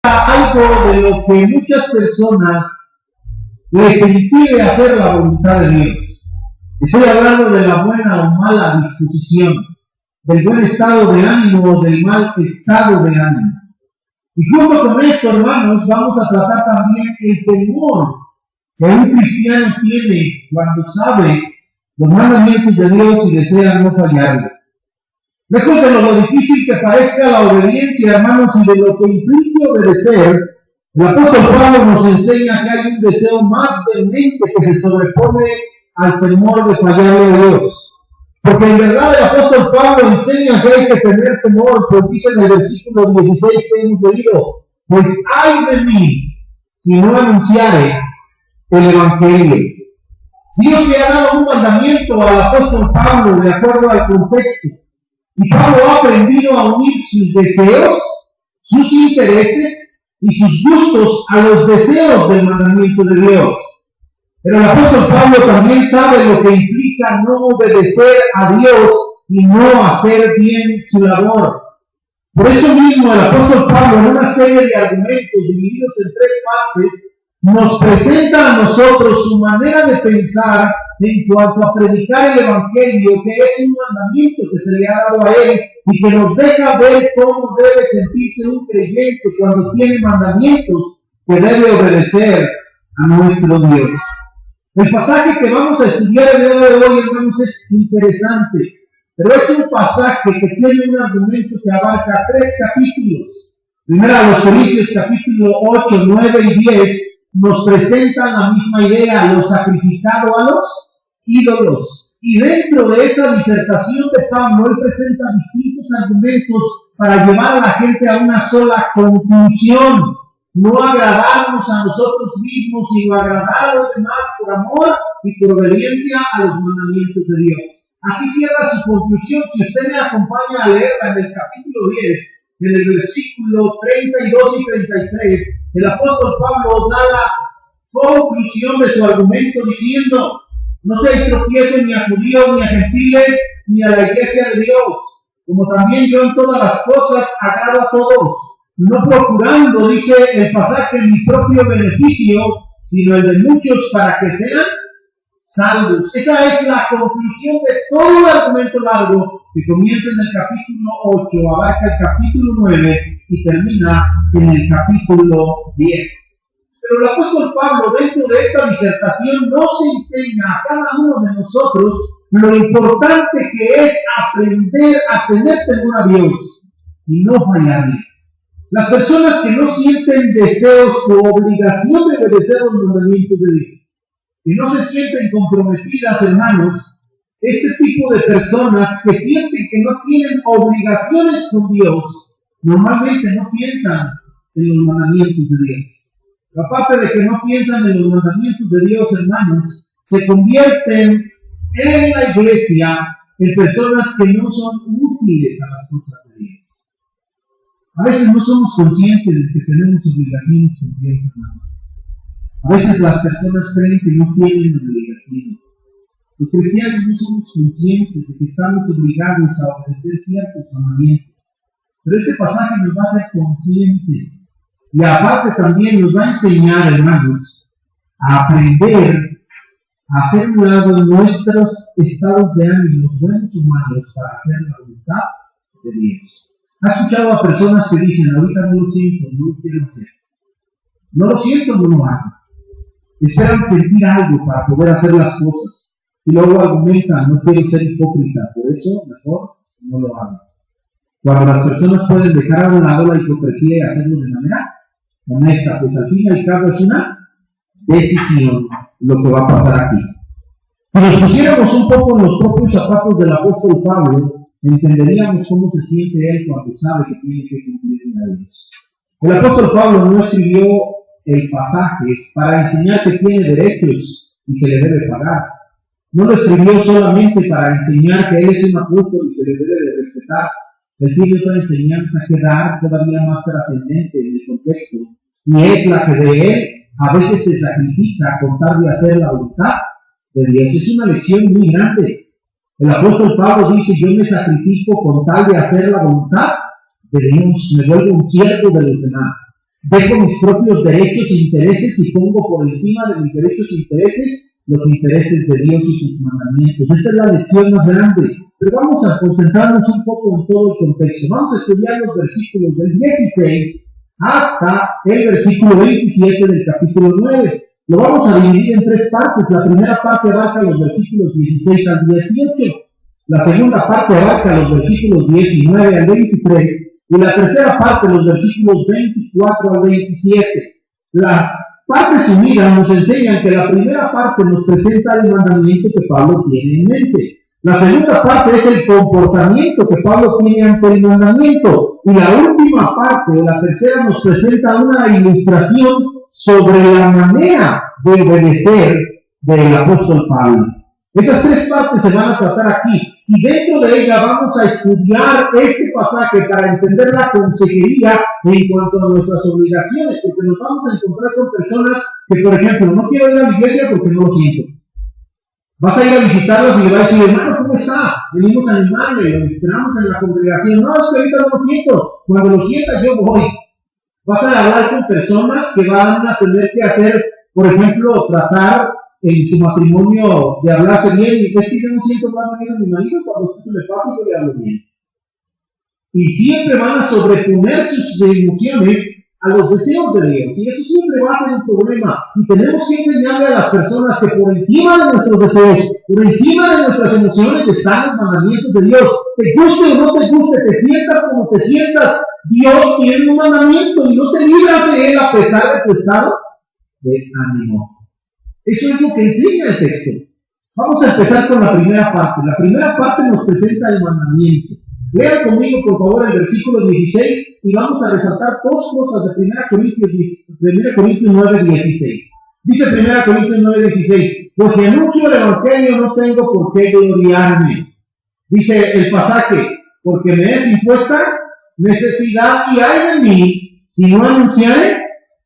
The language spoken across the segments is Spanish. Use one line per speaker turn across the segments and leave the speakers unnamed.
algo de lo que muchas personas les impide hacer la voluntad de Dios. Estoy hablando de la buena o mala disposición, del buen estado de ánimo o del mal estado de ánimo. Y junto con esto, hermanos, vamos a tratar también el temor que un cristiano tiene cuando sabe los mandamientos de Dios y desea no fallarle. Lejos de lo difícil que parezca la obediencia, hermanos, y de lo que implica obedecer, el apóstol Pablo nos enseña que hay un deseo más vehemente que se sobrepone al temor de fallarle a Dios. Porque en verdad el apóstol Pablo enseña que hay que tener temor, pues dice en el versículo 16 que hemos leído: pues ay de mí si no anunciare el evangelio. Dios le ha dado un mandamiento al apóstol Pablo de acuerdo al contexto. Y Pablo ha aprendido a unir sus deseos, sus intereses y sus gustos a los deseos del mandamiento de Dios. Pero el apóstol Pablo también sabe lo que implica no obedecer a Dios y no hacer bien su labor. Por eso mismo el apóstol Pablo, en una serie de argumentos divididos en 3 partes, nos presenta a nosotros su manera de pensar en cuanto a predicar el evangelio, que es un mandamiento que se le ha dado a él y que nos deja ver cómo debe sentirse un creyente cuando tiene mandamientos que debe obedecer a nuestro Dios. El pasaje que vamos a estudiar el día de hoy, hermanos, es interesante, pero es un pasaje que tiene un argumento que abarca 3 capítulos. Primero a los Corintios, capítulo 8, 9 y 10, nos presentan la misma idea: lo sacrificado a los ídolos. Y dentro de esa disertación de Pablo, él presenta distintos argumentos para llevar a la gente a una sola conclusión: no agradarnos a nosotros mismos, sino agradar a los demás por amor y por obediencia a los mandamientos de Dios. Así cierra su conclusión. Si usted me acompaña a leerla en el capítulo 10, en el versículo 32 y 33, el apóstol Pablo da la conclusión de su argumento diciendo: no seáis tropiezo ni a judíos, ni a gentiles, ni a la iglesia de Dios, como también yo en todas las cosas agrado a todos, no procurando, dice el pasaje, mi propio beneficio, sino el de muchos, para que sean salvos. Esa es la conclusión de todo el argumento largo que comienza en el capítulo 8, abarca el capítulo 9 y termina en el capítulo 10. Pero el apóstol Pablo, dentro de esta disertación, nos enseña a cada uno de nosotros lo importante que es aprender a tener temor a Dios y no fallarle. Las personas que no sienten deseos o obligación de obedecer los mandamientos de Dios, que no se sienten comprometidas, hermanos, este tipo de personas que sienten que no tienen obligaciones con Dios, normalmente no piensan en los mandamientos de Dios. Aparte de que no piensan en los mandamientos de Dios, hermanos, se convierten en la iglesia en personas que no son útiles a las cosas de Dios. A veces no somos conscientes de que tenemos obligaciones con Dios, hermanos. A veces las personas creen que no tienen obligaciones. Los cristianos no somos conscientes de que estamos obligados a obedecer ciertos mandamientos. Pero este pasaje nos va a hacer conscientes. Y aparte también nos va a enseñar, hermanos, a aprender a hacer un lado nuestros estados de ánimo, buenos o malos, para hacer la voluntad de Dios. ¿Has escuchado a personas que dicen: ahorita no lo siento, no lo quiero hacer? No lo siento, no lo hago. Esperan sentir algo para poder hacer las cosas. Y luego argumentan: no quiero ser hipócrita, por eso mejor no lo hago. Cuando las personas pueden dejar a un lado la hipocresía y hacerlo de manera honesta, pues al fin y al cabo es una decisión lo que va a pasar aquí. Si nos pusiéramos un poco en los propios zapatos del apóstol Pablo, entenderíamos cómo se siente él cuando sabe que tiene que cumplir a Dios. El apóstol Pablo no escribió el pasaje para enseñar que tiene derechos y se le debe pagar. No lo escribió solamente para enseñar que él es un apóstol y se le debe de respetar. Él tiene otra enseñanza que dar todavía más trascendente en el contexto, y es la que de él a veces se sacrifica con tal de hacer la voluntad de Dios. Es una lección muy grande. El apóstol Pablo dice: yo me sacrifico con tal de hacer la voluntad de Dios, me vuelvo un siervo de los demás. Dejo mis propios derechos e intereses y pongo por encima de mis derechos e intereses los intereses de Dios y sus mandamientos. Esta es la lección más grande. Pero vamos a concentrarnos un poco en todo el contexto. Vamos a estudiar los versículos del 16 hasta el versículo 27 del capítulo 9. Lo vamos a dividir en tres partes. La primera parte abarca los versículos 16 al 18. La segunda parte abarca los versículos 19 al 23. Y la tercera parte, los versículos 24 al 27. Las partes unidas nos enseñan que la primera parte nos presenta el mandamiento que Pablo tiene en mente. La segunda parte es el comportamiento que Pablo tiene ante el mandamiento. Y la última parte, o la tercera, nos presenta una ilustración sobre la manera de obedecer del apóstol Pablo. Esas tres partes se van a tratar aquí. Y dentro de ella vamos a estudiar este pasaje para entender la consejería en cuanto a nuestras obligaciones, porque nos vamos a encontrar con personas que, por ejemplo, no quiero ir a la iglesia porque no lo siento. Vas a ir a visitarlos y le vas a decir, hermano, ¿cómo está? Venimos a animarle, lo esperamos en la congregación. No, es que ahorita no lo siento. Cuando lo sientas, yo voy. Vas a hablar con personas que van a tener que hacer, por ejemplo, tratar en su matrimonio de hablarse bien, y es que yo no siento más bien a mi marido, cuando esto se me pasa yo le hablo bien. Y siempre van a sobreponer sus emociones a los deseos de Dios, y eso siempre va a ser un problema. Y tenemos que enseñarle a las personas que por encima de nuestros deseos, por encima de nuestras emociones, están los mandamientos de Dios. Te guste o no te guste, te sientas como te sientas, Dios tiene un mandamiento y no te libras de él a pesar de tu estado de ánimo. Eso es lo que enseña el texto. Vamos a empezar con la primera parte. La primera parte nos presenta el mandamiento. Lean conmigo, por favor, el versículo 16 y vamos a resaltar dos cosas de 1 Corintios 9, 16. Dice 1 Corintios 9, 16, pues si anuncio el evangelio no tengo por qué gloriarme. Dice el pasaje, porque me es impuesta necesidad y hay de mí si no anunciare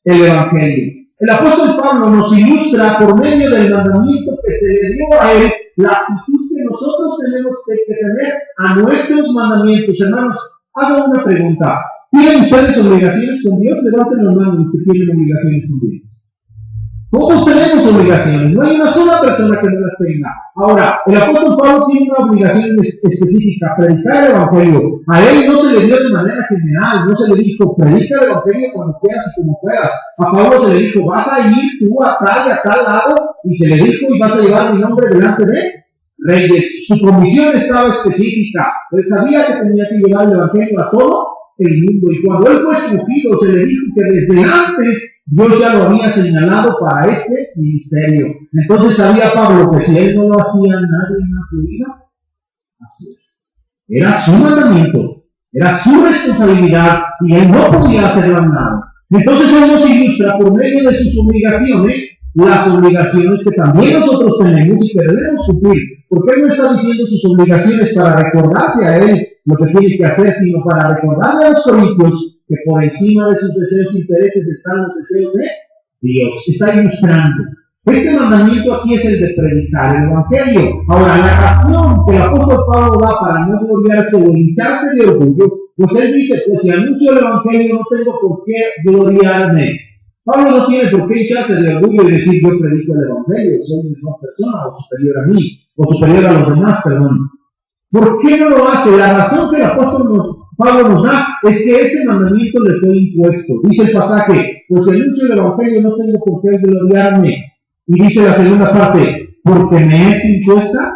el evangelio. El apóstol Pablo nos ilustra por medio del mandamiento que se le dio a él la actitud que nosotros tenemos que tener a nuestros mandamientos. Hermanos, hago una pregunta. ¿Tienen ustedes obligaciones con Dios? Levanten las manos los que tienen obligaciones con Dios. Todos tenemos obligaciones, no hay una sola persona que no las tenga. Ahora, el apóstol Pablo tiene una obligación específica, predicar el evangelio. A él no se le dio de manera general, no se le dijo, predica el evangelio cuando quieras y como puedas. A Pablo se le dijo, vas a ir tú a tal y a tal lado, y se le dijo, y vas a llevar mi nombre delante de reyes. Su comisión estaba específica, él sabía que tenía que llevar el evangelio a todo el mundo, y cuando él fue escogido se le dijo que desde antes Dios ya lo había señalado para este ministerio. Entonces sabía Pablo que si él no lo hacía, nadie más lo iba a hacer. Era su mandamiento, era su responsabilidad y él no podía hacerlo nada. Entonces él nos ilustra por medio de sus obligaciones, las obligaciones que también nosotros tenemos y que debemos cumplir. Porque él no está diciendo sus obligaciones para recordarse a él lo que tiene que hacer, sino para recordarle a los corintios que por encima de sus deseos e intereses están los deseos de Dios. Está ilustrando. Este mandamiento aquí es el de predicar el evangelio. Ahora, la razón que el apóstol Pablo da para no gloriarse o hincharse de orgullo, pues él dice, pues si anuncio el evangelio no tengo por qué gloriarme. Pablo no tiene por qué hincharse de orgullo y decir, yo predico el evangelio, soy mejor persona o superior a mí, o superior a los demás, perdón. ¿Por qué no lo hace? La razón que el apóstol Pablo nos da es que ese mandamiento le fue impuesto. Dice el pasaje, pues si anuncio el evangelio no tengo por qué gloriarme. Y dice la segunda parte, porque me es impuesta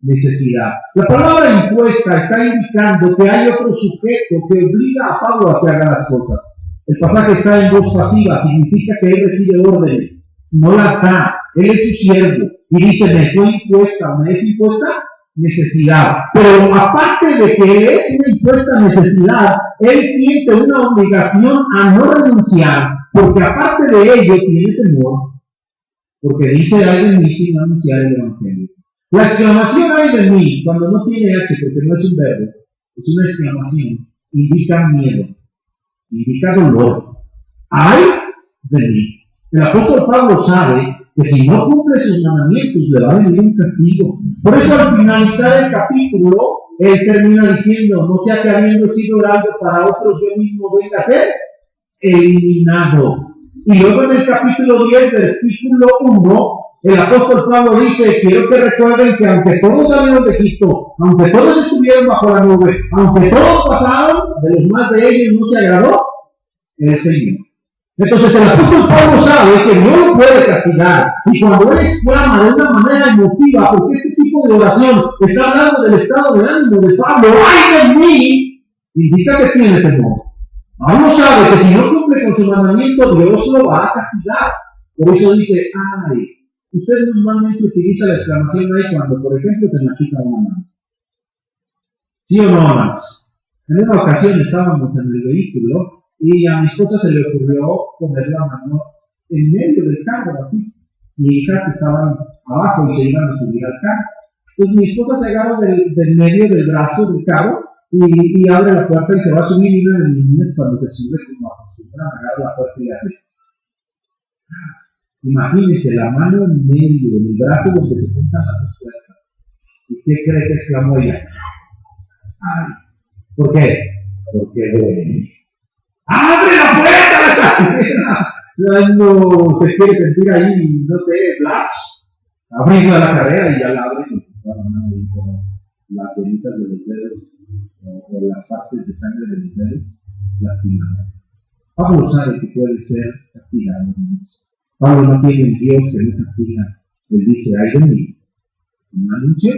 necesidad. La palabra impuesta está indicando que hay otro sujeto que obliga a Pablo a que haga las cosas. El pasaje está en voz pasiva, significa que él recibe órdenes, no las da, él es su siervo. Y dice, me fue impuesta, me es impuesta necesidad. Pero aparte de que él es una impuesta necesidad, él siente una obligación a no renunciar, porque aparte de ello tiene temor. Porque dice, ay de mí si no anunciar el evangelio. La exclamación ay de mí, cuando no tiene H, porque no es un verbo, es una exclamación, indica miedo, indica dolor. Ay de mí. El apóstol Pablo sabe que si no cumple sus mandamientos le va a venir un castigo. Por eso al finalizar el capítulo, él termina diciendo, no sea que habiendo sido algo para otros yo mismo venga a ser eliminado. Y luego en el capítulo 10, versículo 1, el apóstol Pablo dice, quiero que recuerden que aunque todos salieron de Egipto, aunque todos estuvieron bajo la nube, aunque todos pasaron, de los más de ellos no se agradó el Señor. Entonces el apóstol Pablo sabe que no lo puede castigar, y cuando él exclama de una manera emotiva, porque este tipo de oración está hablando del estado de ánimo de Pablo, ¡ay de mí!, indica que tiene temor. Pablo sabe que si no cumple con su mandamiento, Dios lo va a castigar. Por eso dice, ¡ay! Usted normalmente utiliza la exclamación ahí cuando, por ejemplo, se machuca una mano. ¿Sí o no, hermanos? En una ocasión estábamos en el vehículo y a mi esposa se le ocurrió poner la mano en medio del carro, así. Mi hijas estaban abajo y se iban a subir al carro. Entonces mi esposa se agarra del medio del brazo del carro y abre la puerta y se va a subir, y una de mis niñas cuando se sube como acostumbra, agarra la puerta y hace. Imagínense la mano en medio del brazo donde se juntan las dos puertas. ¿Y qué cree que exclamó ella? ¡Ay! ¿Por qué? Porque duele. ¡Abre la puerta de la carrera! No se quiere sentir ahí, no sé, flash. Abriendo la carrera y ya la abre con las venitas de los dedos o las partes de sangre de los dedos lastimadas. Pablo sabe que puede ser castigado. Pablo no tiene el Dios que no castiga. Él dice, ay de mí, si no anuncio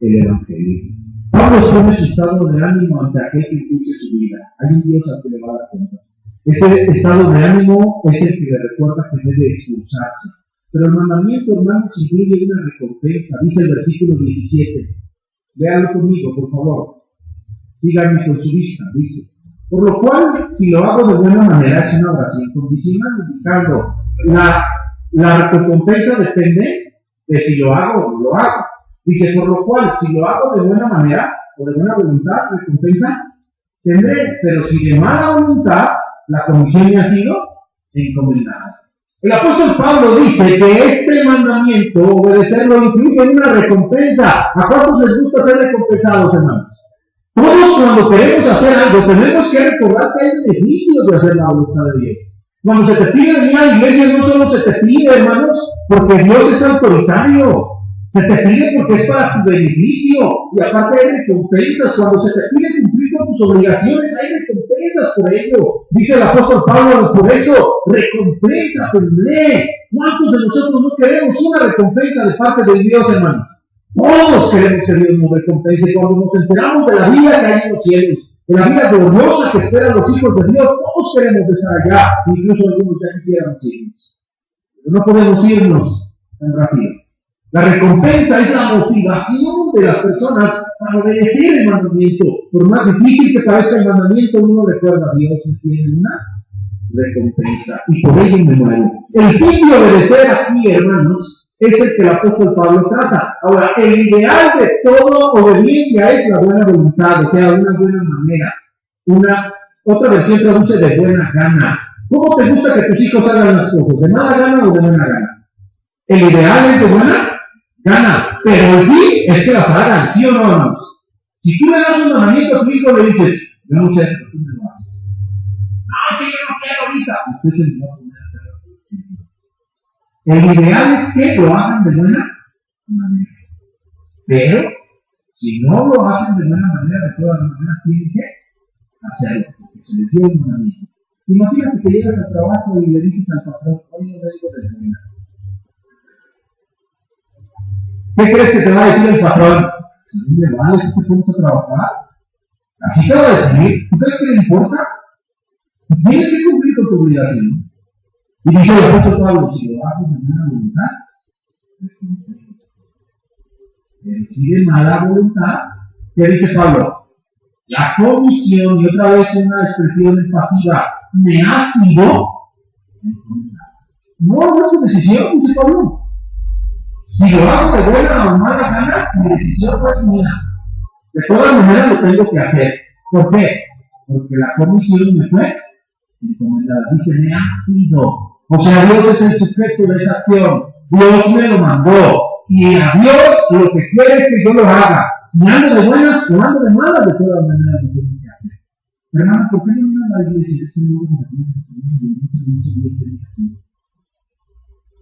el Evangelio. Pablo expone su estado de ánimo ante aquel que impulse su vida. Hay un Dios al que le va a dar cuentas. Este estado de ánimo es el que le recuerda que debe expulsarse. Pero el mandamiento, hermanos, incluye una recompensa. Dice el versículo 17. Véanlo conmigo, por favor. Síganme con su vista. Dice, por lo cual, si lo hago de buena manera, es una oración condicional, indicando la recompensa depende de si lo hago o no lo hago. Dice, por lo cual, si lo hago de buena manera o de buena voluntad, recompensa tendré, pero si de mala voluntad, la comisión me ha sido encomendada. El apóstol Pablo dice que este mandamiento, obedecerlo, incluye una recompensa. ¿A cuántos les gusta ser recompensados, hermanos? Todos, cuando queremos hacer algo, tenemos que recordar que hay beneficios de hacer la voluntad de Dios. Cuando se te pide venir a la iglesia, no solo se te pide, hermanos, porque Dios es autoritario. Se te pide porque es para tu beneficio. Y aparte hay recompensas. Cuando se te pide cumplir con tus obligaciones, hay recompensas por ello. Dice el apóstol Pablo, por eso, recompensa tendré. ¿Cuántos de nosotros no queremos una recompensa de parte de Dios, hermanos? Todos queremos que Dios nos recompense. Cuando nos enteramos de la vida que hay en los cielos, de la vida gloriosa que esperan los hijos de Dios, todos queremos estar allá. Incluso algunos ya quisiéramos irnos. Pero no podemos irnos tan rápido. La recompensa es la motivación de las personas para obedecer el mandamiento. Por más difícil que parezca el mandamiento, uno recuerda a Dios y tiene una recompensa. Y por ello me muero. El fin de obedecer aquí, hermanos, es el que el apóstol Pablo trata. Ahora, el ideal de toda obediencia es la buena voluntad, o sea, una buena manera. Otra versión traduce de buena gana. ¿Cómo te gusta que tus hijos hagan las cosas? ¿De mala gana o de buena gana? El ideal es de buena gana, pero el fin es que las hagan, ¿sí o no, hermanos? Si tú le das un mandamiento a tu hijo, le dices, yo no sé, pero tú me lo haces. No, si yo no quiero ahorita. Usted se lo va a poner a hacer las cosas. El ideal es que lo hagan de buena manera. Pero, si no lo hacen de buena manera, de todas maneras tienen que hacerlo, porque se les dio un mandamiento. Imagínate que llegas al trabajo y le dices al patrón, hoy no vengo de buenas. ¿Qué crees que te va a decir el patrón? Si no me vale, ¿tú te pones a trabajar? Así te va a decir. ¿Tú crees que le importa? Tienes que cumplir con tu obligación. Y dice el apóstol Pablo, si lo hago de buena voluntad, pero si de mala voluntad, ¿qué dice Pablo? La comisión, y otra vez una expresión pasiva, me ha sido encomendada. No es tu decisión, dice Pablo. Si lo hago de buena o mala gana, mi decisión no es mía. De todas maneras lo tengo que hacer. ¿Por qué? Porque la comisión me fue encomendada. Dice, me ha sido. O sea, Dios es el sujeto de esa acción. Dios me lo mandó. Y a Dios lo que quiere es que yo lo haga. Si ando de buenas o ando de malas, de todas maneras lo tengo que hacer. Hermano, ¿por qué no viene a la iglesia? Es que no vamos a tener así.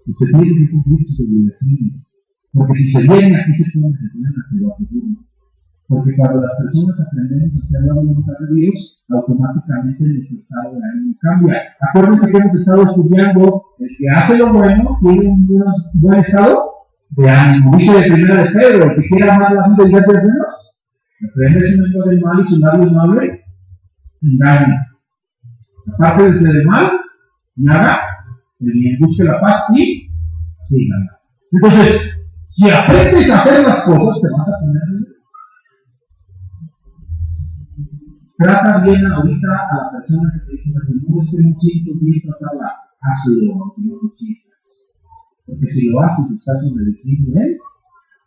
Usted tiene que cumplir sus obligaciones. Porque si se viene aquí se pueden detener, se lo aseguro. Porque cuando las personas aprendemos a hacer la voluntad de Dios, automáticamente nuestro estado de ánimo cambia. Acuérdense que hemos estado estudiando, el que hace lo bueno tiene un buen estado de ánimo. Dice de primera de Pedro, el que quiera amar la vida y ver de Dios, aprende su lengua del mal y su labio no hable, engaña. Aparte de ser del mal, y haga el bien, busque la paz y síganla. Entonces, si aprendes a hacer las cosas, te vas a poner en Dios. Trata bien ahorita a la persona que te dice, no es que no siento bien tratarla, hazlo, aunque no lo sientas. Porque si lo haces, estás obedeciendo el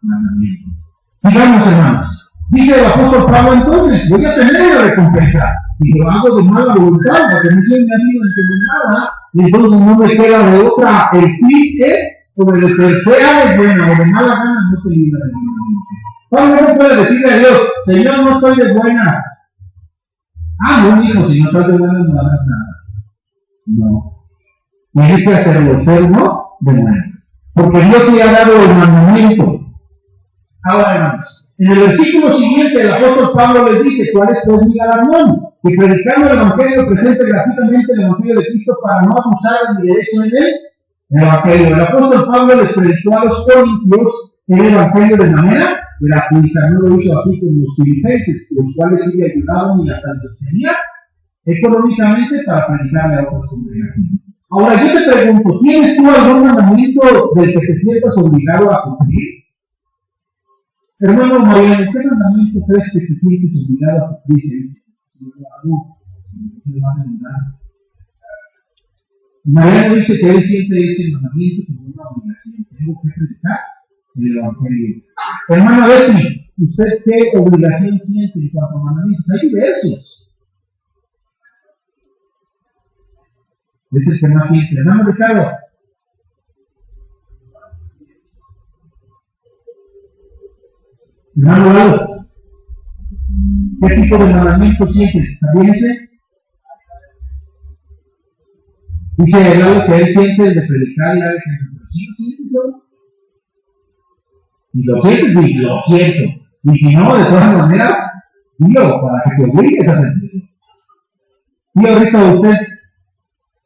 mandamiento. Sigamos, hermanos. Dice el apóstol Pablo entonces, voy a tener la recompensa. Si lo hago de mala voluntad, la remisión me ha sido encomendada, y entonces no me queda de otra. El fin es obedecer, sea de buena o de mala gana, no te libra del mandamiento. Pablo no puede decirle a Dios, Señor, no estoy de buenas. No, hijo, si no estás de buenas no hagas nada. No. Tiene que hacerlo, ser no de buenas. Porque Dios le ha dado el mandamiento. Ahora, hermanos, en el versículo siguiente el apóstol Pablo les dice cuál es pues mi galardón, que predicando el evangelio presente gratuitamente el evangelio de Cristo para no abusar de mi derecho en él. El evangelio. El apóstol Pablo les predicó a los corintios el evangelio de manera gratuita, no lo hizo así como los filipenses, los cuales sí le ayudaban y hasta les sostenía económicamente para predicarle a otras congregaciones. Ahora yo te pregunto, ¿tienes tú algún mandamiento del que te sientas obligado a cumplir? Hermano Mariano, ¿qué mandamiento crees que te sientes obligado a cumplir? Mariano dice que él siente ese mandamiento como una obligación. Tengo que predicar el evangelio. Hermano Betty, ¿usted qué obligación siente en cuanto a mandamientos? Hay diversos. Es el que más siente. Hermano Ricardo. Hermano Lalo, ¿qué tipo de mandamiento sientes? ¿También ese? Dice Lalo que él siente el de predicar y dar ejemplo. Pero sí lo siento yo. Si lo sientes, lo siento. Y si no, de todas maneras, dilo para que te obligues a sentirlo. Y ahorita usted,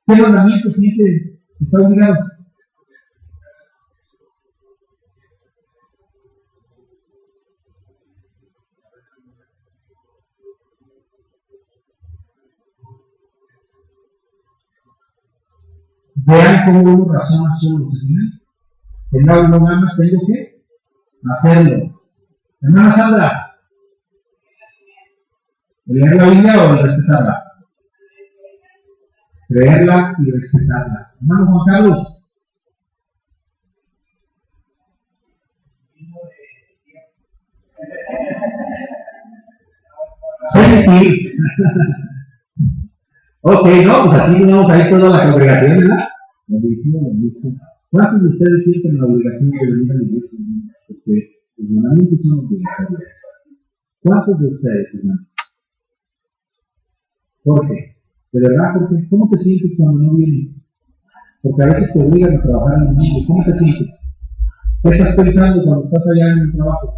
¿qué mandamiento siente que está obligado? Vean cómo uno razona solo, ¿sí? Tengo uno ganas, tengo que hacerlo. Hermana Sandra, ¿leer la Biblia o respetarla? Creerla y respetarla. Hermano Juan Carlos. Sentir. Ok, no, pues así vamos a ir toda la congregación, ¿verdad? Lo mismo. ¿Cuántos de ustedes sienten la obligación de venir a la iglesia? Porque los mandamientos son obligatorios. ¿Cuántos de ustedes, hermanos? ¿Por qué? De verdad, porque ¿cómo te sientes cuando no vienes? Porque a veces te obligan a trabajar en el mundo. ¿Cómo te sientes? ¿Qué estás pensando cuando estás allá en el trabajo?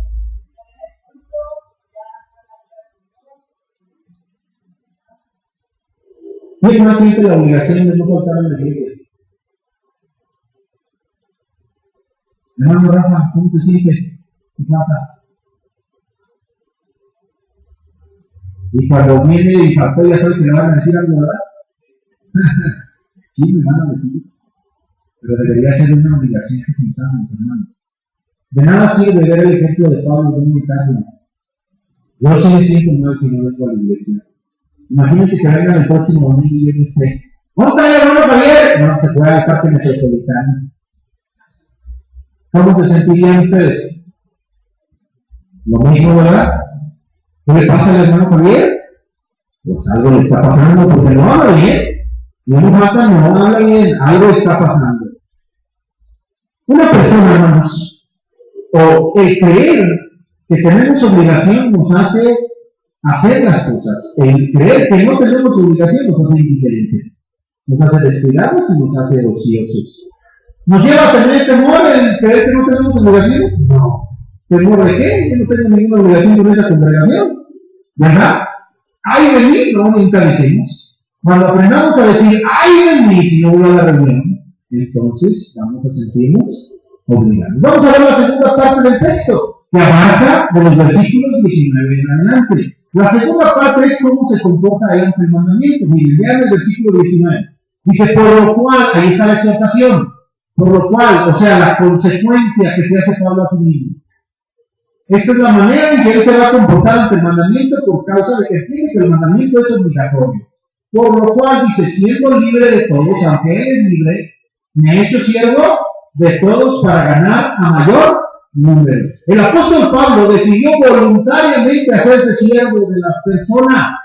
¿Quién más siente la obligación de no faltar a la iglesia? Hermano Rafa, ¿cómo se siente? Rafa. Y cuando viene y faltó, ya sabe que le van a decir algo, ¿verdad? Sí, me van a decir. Pero debería ser una obligación que sintamos, hermanos. De nada sirve ver el ejemplo de Pablo de imitarlo. Yo sí me siento mal si no vengo a la iglesia. Imagínense que venga el próximo domingo y yo no esté. ¿Cómo está el hermano Javier? No, se fue al parque metropolitano. ¿Cómo se sentirían ustedes? Lo mismo, ¿verdad? ¿Qué le pasa al hermano Javier? Pues algo le está pasando porque no habla bien. Si no mata, no habla bien. Algo está pasando. Una persona, hermanos, o el creer que tenemos obligación nos hace hacer las cosas. El creer que no tenemos obligación nos hace indiferentes, nos hace descuidados y nos hace ociosos. ¿Nos lleva a tener temor el creer que no tenemos obligaciones? No. ¿Temor de qué? Yo no tengo ninguna obligación con esa congregación, ¿verdad? ¡Ay de mí! No, nunca decimos. Cuando aprendamos a decir ¡ay de mí! Si no voy a la reunión, entonces vamos a sentirnos obligados. Vamos a ver la segunda parte del texto, que abarca de los versículos 19 en adelante. La segunda parte es cómo se comporta él ante el mandamiento. Miren, vean el versículo 19. Dice, por lo cual, ahí está la exhortación, por lo cual, o sea, la consecuencia que se hace Pablo a sí mismo. Esta es la manera en que él se va a comportar ante el mandamiento por causa de que entiende que el mandamiento es obligatorio. Por lo cual, dice, siendo libre de todos, aunque él es libre, me he hecho siervo de todos para ganar a mayor número. El apóstol Pablo decidió voluntariamente hacerse siervo de las personas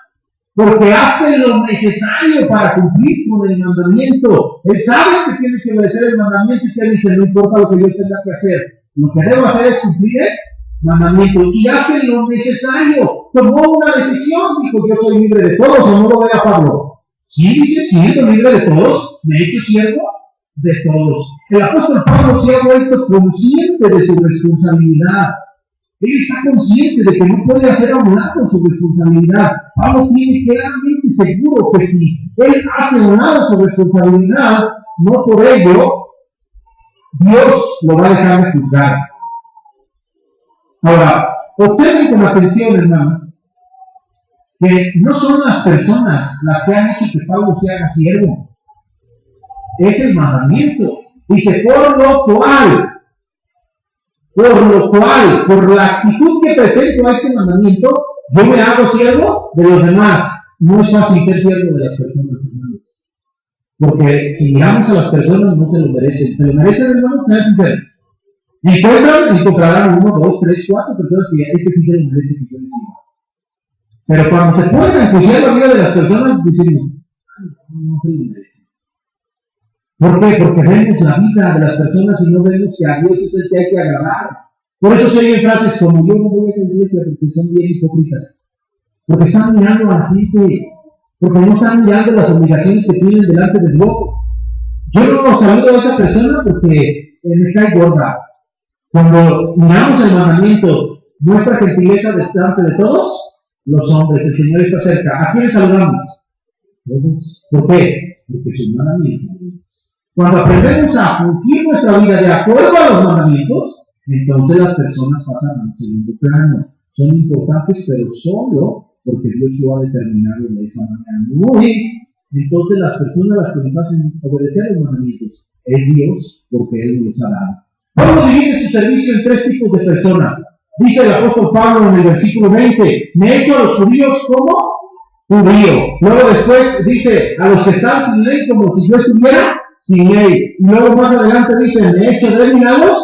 porque hace lo necesario para cumplir con el mandamiento. Él sabe que tiene que obedecer el mandamiento y que dice, no importa lo que yo tenga que hacer, lo que debo hacer es cumplir el mandamiento y hace lo necesario. Tomó una decisión, dijo, yo soy libre de todos, o no lo vea Pablo. Sí, dice, siendo libre de todos, me he hecho siervo de todos. El apóstol Pablo se ha vuelto consciente de su responsabilidad. Él está consciente de que no puede hacer a un lado su responsabilidad. Pablo tiene claramente seguro que si él hace a un lado su responsabilidad, no por ello Dios lo va a dejar de juzgar. Ahora, observen con atención, hermano, que no son las personas las que han hecho que Pablo se haga siervo. Es el mandamiento. Dice, por lo cual, por la actitud que presento a este mandamiento, yo me hago siervo de los demás. No es fácil ser siervo de las personas, hermanos. Porque si miramos a las personas, no se lo merecen. Se lo merecen, hermanos, sean sinceros. Encontrarán 1, 2, 3, 4 personas que este sí se lo merece que yo les diga. Pero cuando se ponen a enjuiciar la vida de las personas, decimos, no se lo merece. ¿Por qué? Porque vemos la vida de las personas y no vemos que a Dios es el que hay que agradar. Por eso se oyen frases como, yo no voy a esa iglesia porque son bien hipócritas. Porque están mirando a la gente, porque no están mirando las obligaciones que tienen delante de Dios. Yo no saludo a esa persona porque me cae gorda. Cuando miramos el mandamiento, nuestra gentileza delante de todos, los hombres, el Señor está cerca. ¿A quiénes saludamos? Todos. ¿Por qué? Porque es un mandamiento. Cuando aprendemos a fungir nuestra vida de acuerdo a los mandamientos, entonces las personas pasan a un segundo plano. Son importantes, pero solo porque Dios lo ha determinado de esa manera. No es, entonces, las personas las que nos hacen obedecer los mandamientos. Es Dios, porque Él nos los ha dado. Pablo divide su servicio en 3 tipos de personas. Dice el apóstol Pablo en el versículo 20, me he hecho a los judíos como judío. Luego después dice, a los que están sin ley como si yo estuviera sin ley. Y luego más adelante dice, me he hecho débil a los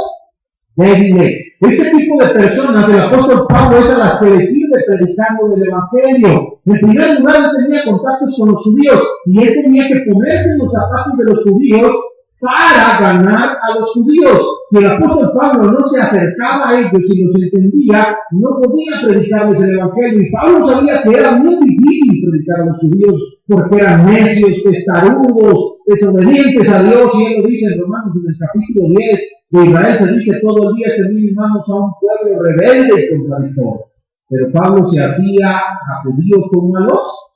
débiles. Este tipo de personas, el apóstol Pablo es a las que le sirve predicando el evangelio. En primer lugar, él tenía contactos con los judíos y él tenía que ponerse en los zapatos de los judíos para ganar a los judíos. Si el apóstol Pablo no se acercaba a ellos y los entendía, no podía predicarles el evangelio. Y Pablo sabía que era muy difícil predicar a los judíos porque eran necios, testarudos, desobedientes a Dios. Y él lo dice en Romanos en el capítulo 10 de Israel, se dice todo el día extendí mis manos a un pueblo rebelde y contradictor. Pero Pablo se hacía a judíos como a los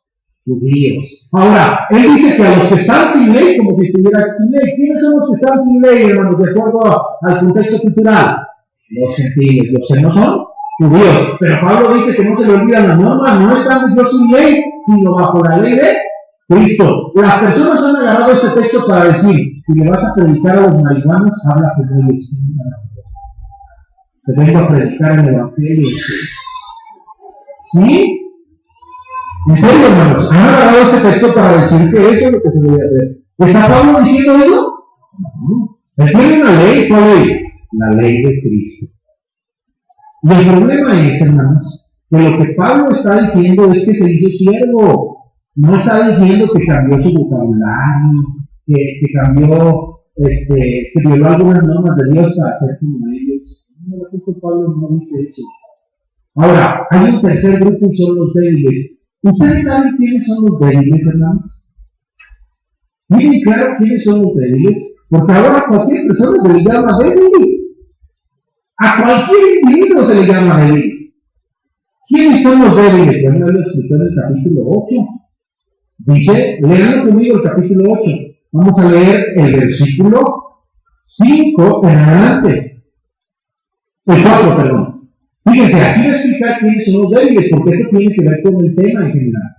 judíos. Ahora, él dice que a los que están sin ley, como si estuvieran sin ley. ¿Quiénes son los que están sin ley, hermanos, de acuerdo al contexto cultural? Los gentiles, los que no son judíos. Pero Pablo dice que no se le olvidan las normas, no están ellos sin ley, sino bajo la ley de Cristo. Las personas han agarrado este texto para decir, si le vas a predicar a los marihuanos, habla con ellos. Te vengo a predicar el evangelio. ¿Sí? En serio, hermanos, han agarrado este texto para decir que eso es lo que se debe hacer. ¿Está Pablo diciendo eso? No. Él tiene una ley, ¿cuál ley? La ley de Cristo. Y el problema es, hermanos, que lo que Pablo está diciendo es que se hizo siervo. No está diciendo que cambió su vocabulario, que cambió, que violó algunas normas de Dios para ser como ellos. No, el apóstol Pablo no dice eso. Ahora, hay un tercer grupo y son los débiles. ¿Ustedes saben quiénes son los débiles, hermanos? Miren claro quiénes son los débiles, porque ahora a cualquier persona se le llama débil. A cualquier individuo se le llama débil. ¿Quiénes son los débiles? Bueno, él lo explicó en el capítulo 8. Dice, leanlo conmigo el capítulo 8. Vamos a leer el versículo 5 en adelante. El 4, perdón. Fíjense, aquí voy a explicar quiénes son los débiles, porque eso tiene que ver con el tema en general.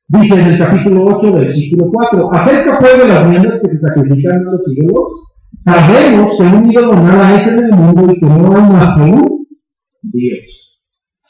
Dice en el capítulo 8, versículo 4, acerca pues de las miembros que se sacrifican a los ídolos, sabemos que un ídolo nada es en el mundo y que no hay más que un Dios.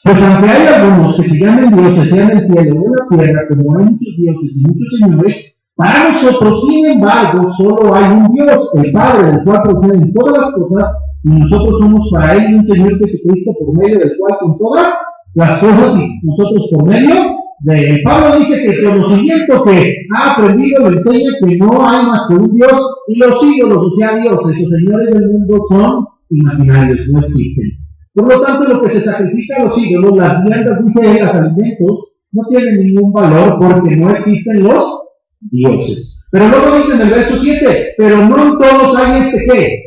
Pues aunque hay algunos que se llamen dioses, sean en el cielo o en la tierra, como hay muchos dioses y muchos señores, para nosotros, sin embargo, solo hay un Dios, el Padre, del cual proceden todas las cosas, y nosotros somos para Él un Señor Jesucristo, por medio del cual son todas las cosas, y nosotros por medio de Él. Pablo dice que el conocimiento que ha aprendido le enseña que no hay más que un Dios, y los ídolos, o sea, dioses, los señores del mundo, son imaginarios, no existen. Por lo tanto, lo que se sacrifica a los ídolos, las viandas, dice él, los alimentos, no tienen ningún valor porque no existen los dioses. Pero luego dice en el verso 7, pero no en todos hay ¿qué?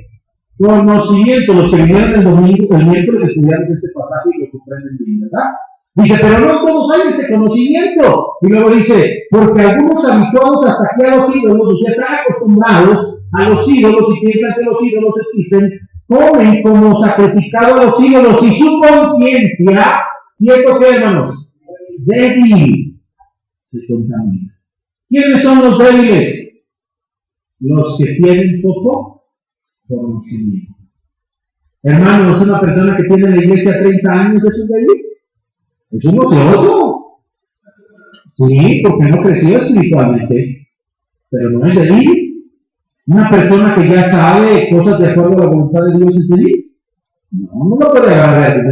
Conocimiento. Los que vinieron el miércoles estudiamos este pasaje y lo comprenden bien, ¿verdad? Dice, pero no en todos hay este conocimiento. Y luego dice, porque algunos habituados hasta aquí a los ídolos, o sea, están acostumbrados a los ídolos y piensan que los ídolos existen, comen como sacrificado a los ídolos y su conciencia, ¿cierto que, hermanos? Débil, se contamina. ¿Quiénes son los débiles? Los que tienen poco conocimiento. Hermanos, una persona que tiene en la iglesia 30 años es un débil. Es un ocioso. Sí, porque no creció espiritualmente, pero no es débil. Una persona que ya sabe cosas de acuerdo a la voluntad de Dios es débil. No lo puede agarrar.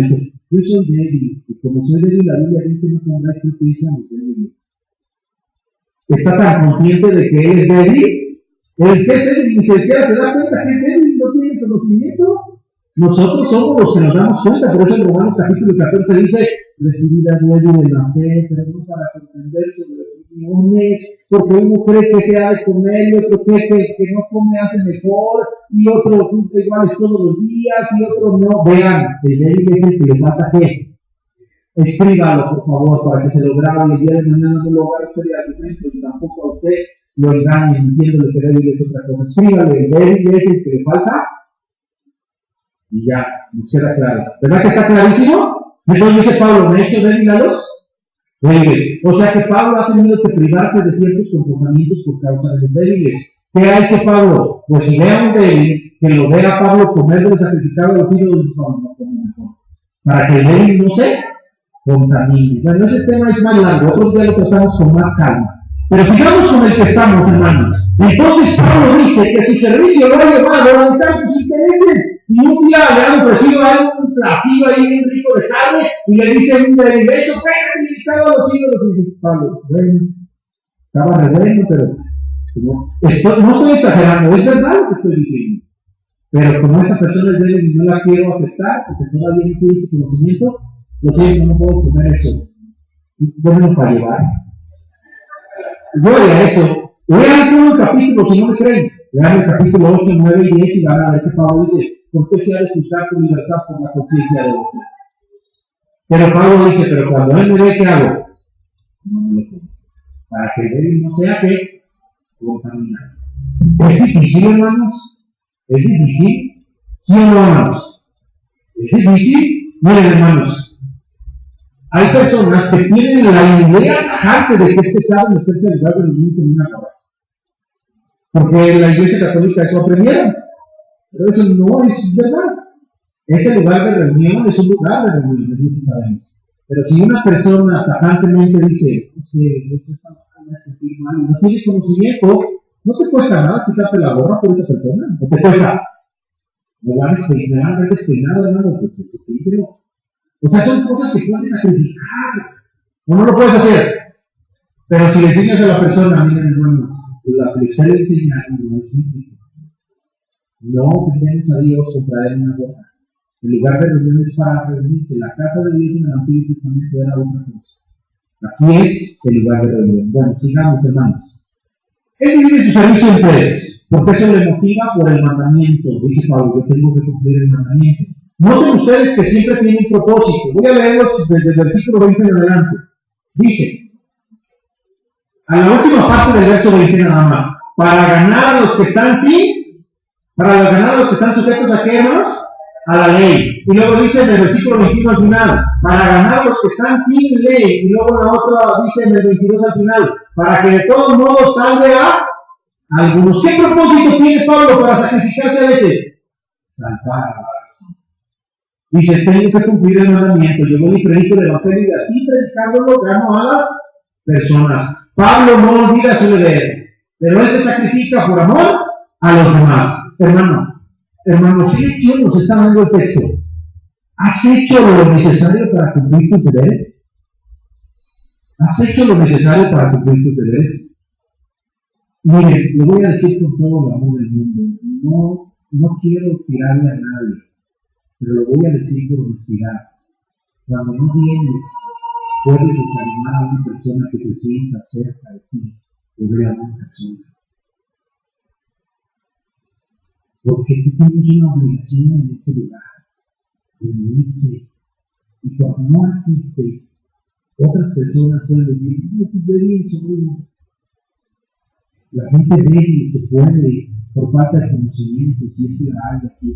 Yo soy débil, y como soy débil, la Biblia dice: no pondráis justicia a los débiles. Está tan consciente de que él es débil, el que es débil ni siquiera se da cuenta que es débil, no tiene conocimiento. Nosotros somos los que nos damos cuenta, por eso en Romanos capítulo 14 dice: recibid ayuda de la fe, pero no para comprender sobre opiniones, porque uno cree que se ha de comer, y otro cree que no come hace mejor, y otro gusta iguales todos los días, y otro no. Vean, el débil es el que le falta ¿qué? Escríbalo, por favor, para que se lo grabe. El día de mañana no lo haga usted de argumentos, y tampoco a usted lo engañen diciéndole que débil es otra cosa. Escríbale, el débil es el que le falta, y ya, nos queda claro. ¿Verdad que está clarísimo? Entonces dice Pablo: ¿me he hecho débil a los débiles? O sea que Pablo ha tenido que privarse de ciertos comportamientos por causa de los débiles. ¿Qué ha hecho Pablo? Pues si ve a un débil, que lo vea Pablo comer del sacrificado de los ídolos, no come mejor, para que el débil no se contamine. Bueno, ese tema es más largo, otro día lo tratamos con más calma. Pero sigamos con el que estamos, hermanos. Entonces Pablo dice que su servicio lo ha llevado a tantos intereses. Y un día le han ofrecido a él un platillo ahí bien rico de carne y le dicen: de eso fue sacrificado a los ídolos. Y dice Pablo: bueno, estaba re bueno, pero no estoy exagerando, es verdad lo que estoy diciendo. Pero como esa persona es débil y no la quiero afectar, porque todavía no tiene su conocimiento, lo siento, no puedo comer eso. Déjenlo para llevar. Yo haría eso. Lean todo el capítulo, si no me creen. Lean el capítulo 8, 9 y 10 y van a ver que Pablo dice: ¿por qué se ha de juzgar tu libertad por la conciencia de otro? Pero Pablo dice: pero cuando él me ve, ¿qué hago? No me lo como. Para que el débil no sea que contaminado. ¿Es difícil, hermanos? ¿Es difícil? ¿Sí o no, hermanos? ¿Es difícil? Miren, hermanos. Hay personas que tienen la idea tajante de que es pecado meterse al lugar del movimiento en una cabana. Porque en la Iglesia Católica eso aprendieron. Pero eso no es verdad. Este lugar de reunión es un lugar de reunión, es lo que sabemos. Pero si una persona tajantemente dice: es que eso está mal, me sentir mal, y no tiene conocimiento, no te cuesta nada quitarte la gorra por esa persona. No te cuesta: me van a despeinar, me despeinado, hermano, pues explíquelo. O sea, son cosas que puedes sacrificar, o no lo puedes hacer. Pero si le enseñas a la persona: miren, hermanos, la que usted le enseña no es bíblico. No ofendemos a Dios con traer una gorra. El lugar de reuniones para reunirse. La casa de Dios en el Antiguo Testamento era otra cosa. Aquí es el lugar de reunión. Bueno, sigamos, hermanos. Él divide su servicio en tres. Porque eso le motiva por el mandamiento. Dice Pablo, yo tengo que cumplir el mandamiento. Noten ustedes que siempre tiene un propósito. Voy a leerlos desde el versículo 20 en adelante. Dice, a la última parte del verso 20 nada más, para ganar a los que están sujetos a qué, hermanos, a la ley. Y luego dice en el versículo 21 al final, para ganar a los que están sin ley. Y luego la otra dice en el 22 al final, para que de todos modos salve a algunos. ¿Qué propósito tiene Pablo para sacrificarse a veces? Salvar a las personas. Dice, tengo que cumplir el mandamiento. Yo voy y predico el evangelio y así predicándolo gano a las personas. Pablo no olvida su deber, pero él se sacrifica por amor a los demás. Hermano, ¿qué lección nos está dando el texto? ¿Has hecho lo necesario para cumplir tus deberes? ¿Has hecho lo necesario para cumplir tus deberes? Mire, lo voy a decir con todo el amor del mundo. No quiero tirarle a nadie, pero lo voy a decir por honestidad. Cuando no vienes, puedes desanimar a una persona que se sienta cerca de ti o de a una persona. Porque tú tienes una obligación en este lugar de venirte. Y cuando no asistes, otras personas pueden decir, no, si débil, soy. La gente débil se puede por falta de conocimiento, si es que la hay aquí.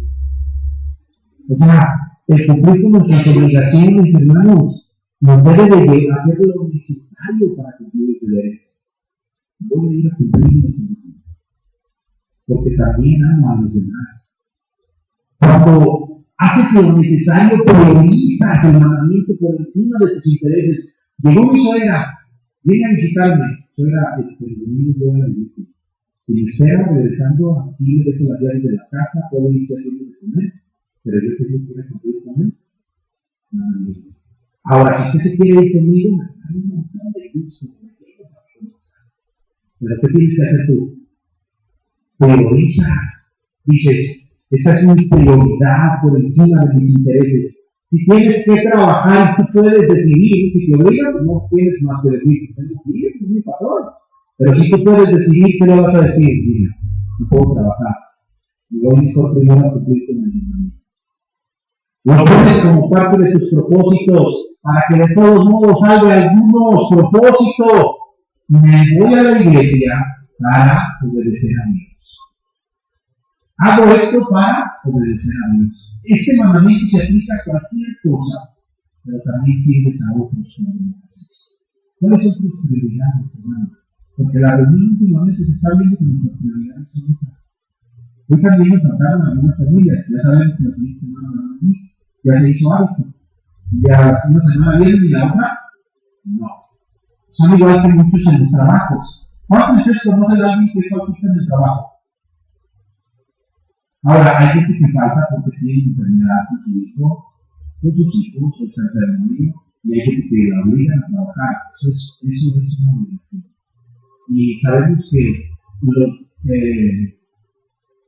O sea, el cumplir con nuestras obligaciones, hermanos, nos debe de hacer lo necesario para cumplir los deberes. Voy a ir a cumplir los deberes, porque también amo a los demás. Cuando haces lo necesario, priorizas el mandamiento por encima de tus intereses. Llegó mi suegra, viene a visitarme. Suegra, el domingo voy a la iglesia. Si me espera regresando, aquí le dejo las llaves de la casa, puede irse haciendo de comer, pero yo tengo que ir a cumplir con él. Ahora, si usted se quiere ir conmigo, me da un montón de gusto. Pero ¿qué tienes que hacer tú? Priorizas. Dices, esta es mi prioridad por encima de mis intereses. Si tienes que trabajar, tú puedes decidir. Si te obligan, no tienes más que decir. Tengo que ir, es mi patrón. Pero si tú puedes decidir, ¿qué le vas a decir? Mira, no puedo trabajar. Me voy mejor primero a cumplir con el mandamiento. Lo pones como parte de tus propósitos para que de todos modos salve algunos propósitos. Me voy a la iglesia para obedecer a Dios. Hago esto para obedecer a Dios. Este mandamiento se aplica a cualquier cosa, pero también sirves a otros como lo haces. ¿Cuáles son tus prioridades, hermano? Porque la reunión últimamente se está viendo que nuestras prioridades son otras. Hoy también nos trataron algunas familias, ya sabemos que la siguiente semana van a venir, ya se hizo algo. Ya una semana viene y la otra, no. Son igual que muchos en los trabajos. ¿Cuántos de ustedes conocen a alguien que es autista en el trabajo? Ahora, hay gente que falta porque tiene enfermedad con su hijo, con sus hijos, o sea, enfermo, y hay gente que la obligan a trabajar. Eso es una obligación. Y sabemos que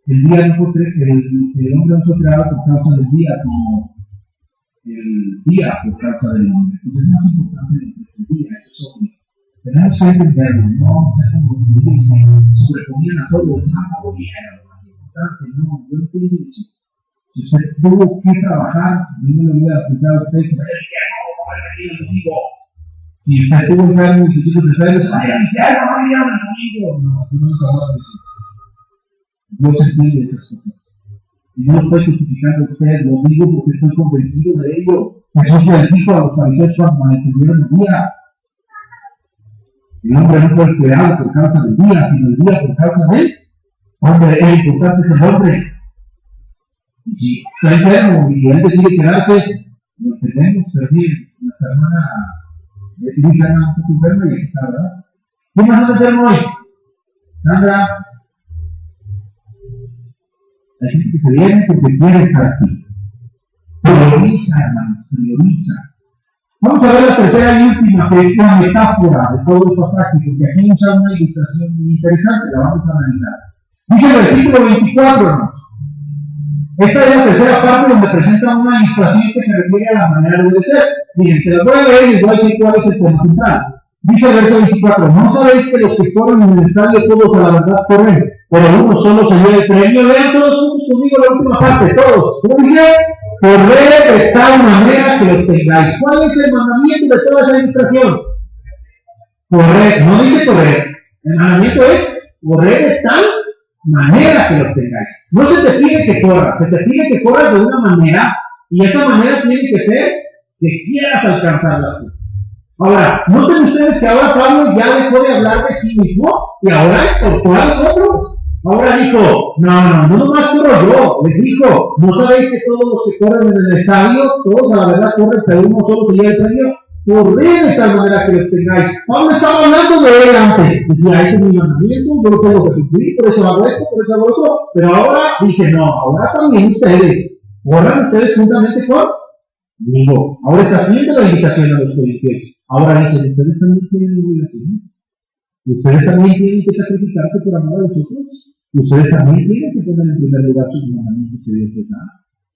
el día no fue el hombre no fue creado por causa del día, sino el día por causa del hombre. Entonces es más importante el día, eso es obvio. Tenemos que entenderlo, no vamos a ser como los judíos que sobreponían a todo el sábado y era lo más importante. No, yo entiendo eso. Si usted tuvo que trabajar, yo no le voy a aplicar a usted que no va a venir el domingo. Si usted tuvo enfermo y sus hijos enfermos, ¡ay, al infierno, no venía el domingo! No, tú no te vas a decir. Dios entiende esas cosas. Y yo no estoy justificando a usted, lo digo porque estoy convencido de ello. Jesús les dijo a los fariseos cuando manetuvieron el día. El hombre no fue creado por causa del día, sino el día por causa del hombre. Es importante es el hombre. Y si está enfermo y él decide quedarse, lo entendemos, pero miren, nuestra hermana Elisa anda un poco enferma y aquí está, ¿verdad? ¿Quién más anda enfermo hoy? Sandra. Hay gente que se viene porque quiere estar aquí. Prioriza, hermanos, prioriza. Vamos a ver la tercera y última, que es la metáfora de todo el pasaje, porque aquí nos da una ilustración muy interesante, la vamos a analizar. Dice el versículo 24, hermanos. Esta es la tercera parte donde presenta una ilustración que se refiere a la manera de obedecer. Miren, se las voy a leer y les voy a decir cuál es el tema central. Dice el verso 24, ¿no sabéis que los que corren en el estadio todos a la verdad corren, pero uno solo se lleva el premio? Vean todos juntos conmigo la última parte, todos. ¿Cómo dice? Corred de tal manera que lo tengáis. ¿Cuál es el mandamiento de toda esa ilustración? Correr, no dice correr. El mandamiento es correr de tal manera que lo tengáis. No se te pide que corras, se te pide que corras de una manera, y esa manera tiene que ser que quieras alcanzar las cosas. Ahora, noten ustedes que ahora Pablo ya dejó de hablar de sí mismo y ahora exhortó a los otros. Ahora dijo, no nomás corro yo. Les dijo, ¿no sabéis que todos los que corren en el estadio, todos a la verdad corren, pero uno solo se lleva el premio? Corred de tal manera que lo tengáis. Pablo estaba hablando de él antes. Decía, este es mi mandamiento, yo lo tengo que cumplir, por eso hago esto, por eso hago otro. Pero ahora dice, no, ahora también ustedes corran ustedes juntamente conmigo. Ahora está haciendo la invitación a los corintios. Ahora dicen, ustedes también tienen obligaciones. Ustedes también tienen que sacrificarse por amor a los otros. Ustedes también tienen que poner en primer lugar sus mandamientos que Dios les da.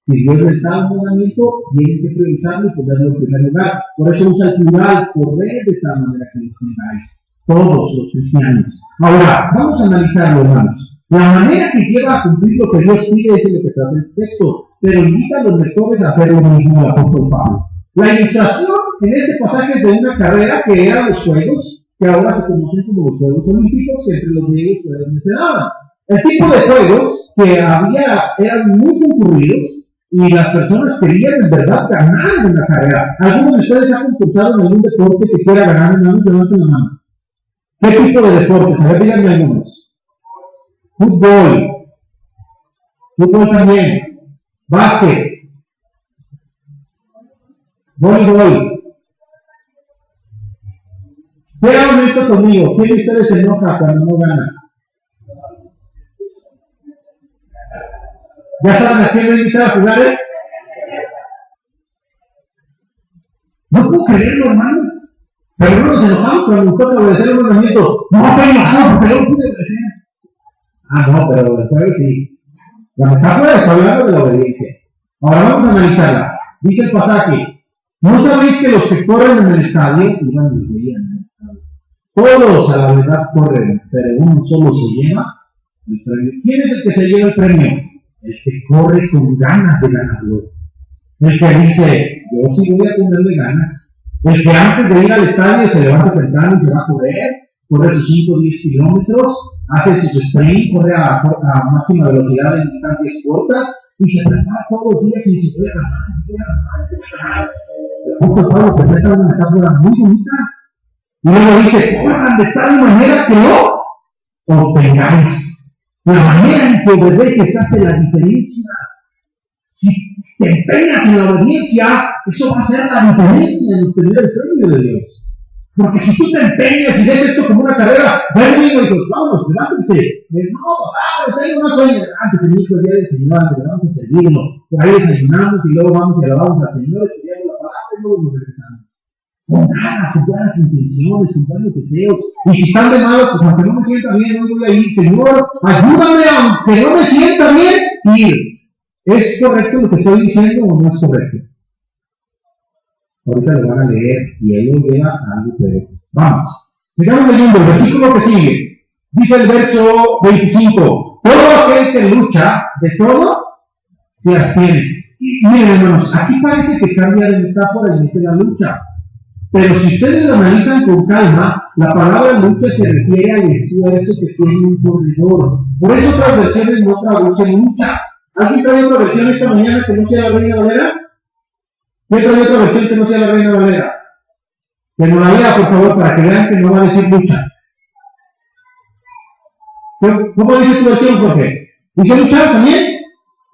Si Dios les da un mandamiento, tienen que priorizarlo y ponerlo en primer lugar. Por eso usa el plural, correr de tal manera que lo tengáis. Todos los cristianos. Ahora, vamos a analizarlo, hermanos. La manera que lleva a cumplir lo que Dios pide es de lo que trata el texto, pero invita a los lectores a hacer lo mismo el apóstol Pablo. La ilustración en este pasaje es de una carrera que eran los Juegos, que ahora se conocen como los Juegos Olímpicos, que entre los griegos fue donde se daban. El tipo de juegos que había eran muy concurridos y las personas querían en verdad ganar en la carrera. ¿Algunos de ustedes han concursado en algún deporte que quiera ganar en algo? Levanten la mano. ¿Qué tipo de deportes? A ver, díganme algunos. Fútbol. Fútbol también. Básquet. Voleibol. Sean honestos conmigo. ¿Quién de ustedes se enoja cuando no gana? ¿Ya saben a quién le invitar a jugar? No puedo creerlo, hermanos. Pero no nos enojamos cuando nos toca obedecer un mandamiento. No, estoy enojado porque no pude obedecer. No, pero después sí. La metáfora está hablando de la obediencia. Ahora vamos a analizarla. Dice el pasaje, ¿no sabéis que los que corren en el estadio, todos a la verdad corren, pero uno solo se lleva el premio? ¿Quién es el que se lleva el premio? El que corre con ganas de ganarlo. El que dice, yo sí voy a ponerle ganas. El que antes de ir al estadio se levanta temprano y se va a corre sus 5 o 10 kilómetros, hace sus sprint, corre a máxima velocidad en distancias cortas y se prepara todos los días y se puede ganar. El apóstol Pablo presenta una metáfora muy bonita y luego dice, corran de tal manera que lo obtengáis. La manera en que obedeces hace la diferencia. Si te empeñas en la obediencia, eso va a ser la diferencia en obtener el premio de Dios. Porque si tú te empeñas y ves esto como una carrera, ven domingo y dices, vamos, levántense. No, tengo una sueño. Antes el hijo del día del Señor, que vamos a servirlo. Por ahí desayunamos y luego vamos y alabamos al Señor, estudiamos la palabra y luego nos regresamos. Con ganas, con buenas intenciones, con buenos deseos. Y si están de malos, pues aunque no me sienta bien, no voy a ir. Señor, ayúdame, aunque no me sienta bien, ir. ¿Es correcto lo que estoy diciendo o no es correcto? Ahorita lo van a leer y él lo lleva a algo peor. Vamos. Sigamos leyendo el versículo que sigue. Dice el verso 25. Todo aquel que lucha de todo se abstiene. Y miren, hermanos, aquí parece que cambia de metáfora y dice la lucha. Pero si ustedes lo analizan con calma, la palabra lucha se refiere al esfuerzo que tiene un corredor. Por eso otras versiones no traducen lucha. ¿Alguien trae otra versión esta mañana que no sea la Reina Valera? ¿Quién trae otra versión que no sea la Reina Valera? Que nos la lea, por favor, para que vean que no va a decir lucha. ¿Cómo dice tu versión, Jorge? ¿Dice luchar también?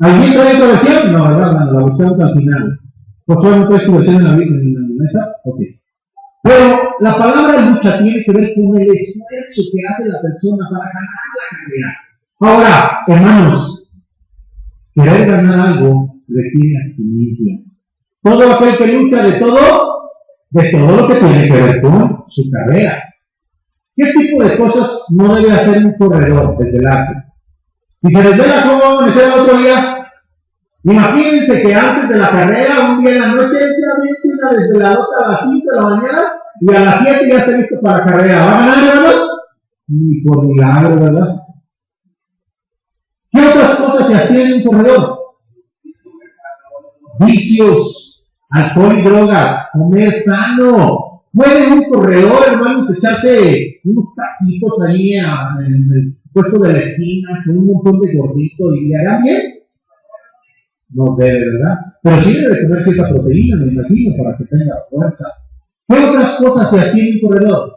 ¿Alguien trae otra versión? No, ¿verdad? Bueno, la buscamos al final. ¿Por favor no traes tu versión en la mesa? Ok. Pero la palabra lucha tiene que ver con el esfuerzo que hace la persona para ganar la carrera. Ahora, hermanos, querer ganar algo requiere abstinencias. Todo aquel que lucha de todo lo que tiene que ver con su carrera. ¿Qué tipo de cosas no debe hacer un corredor? Desvelarse. Si se desvela, ¿cómo va a amanecer el otro día? Imagínense que antes de la carrera, un día en la noche, él se avienta una desveladota a las 5 de la mañana y a las 7 ya está listo para la carrera. ¿Va a ganar, hermanos? Ni por milagro, ¿verdad? ¿Qué otras cosas se hacían en un corredor? Vicios, alcohol y drogas, comer sano. Puede un corredor, hermanos, echarse unos taquitos ahí en el puesto de la esquina con un montón de gordito y le hará bien. No debe, ¿verdad? Pero sí debe comer cierta proteína, me imagino, para que tenga fuerza. ¿Qué otras cosas se hacían en un corredor?